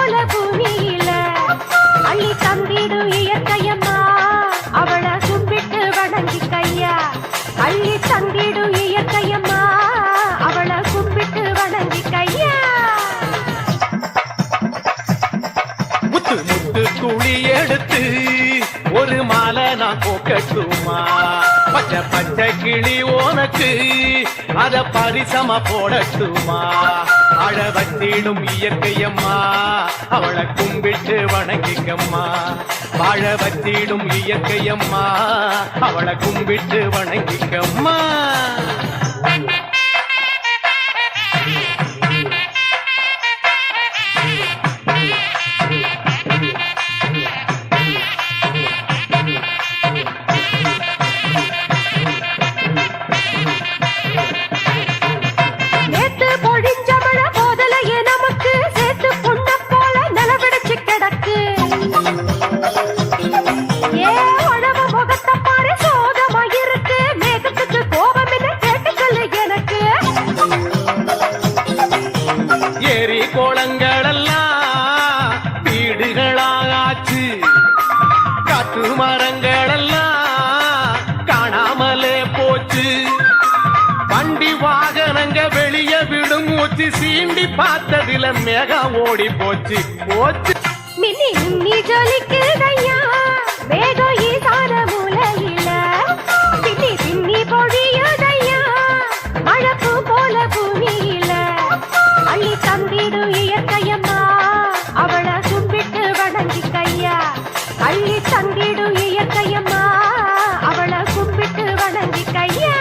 போல பூமியில அள்ளி தந்திடும் இயற்கையம்மா அவளை கும்பிட்டு வணங்கிக்கையா அள்ளி தந்திடும் இயற்கையம்மா அவளை கும்பிட்டு வணங்கிக்கையா முத்து முத்து துளி எடுத்து ஒரு மாலை நான் போக்கட்டுமா பச்சை பச்சை கிளி உனக்கு அத பரிசமா போடட்டுமா அழ வச்சிடும் இயற்கையம்மா அவளை கும்பிட்டு வணங்கிக்கம்மா வாழ வச்சிடும் இயற்கையம்மா அவளை கும்பிட்டு வணங்கிக்கம்மா ஏரி கோளங்களெல்லாம் வீடுகளாச்சு காற்று மரங்களெல்லாம் காணாமலே போச்சு வண்டி வாகனங்க வெளியே விடும் மூச்சு சீண்டி பார்த்ததில மேகம் ஓடி போச்சு போச்சு மின்னி மின்னி ஜொலிக்குதையா வேகம் ஈசான மூலையில பின்னி பின்னி பொழியுதையா மழப்பு போல பூமியில அள்ளி தந்திடும் இயற்கையம்மா அவளை கும்பிட்டு வணங்கிக்கையா அள்ளி தந்திடும் இயற்கையம்மா அவளை கும்பிட்டு வணங்கிக்கையா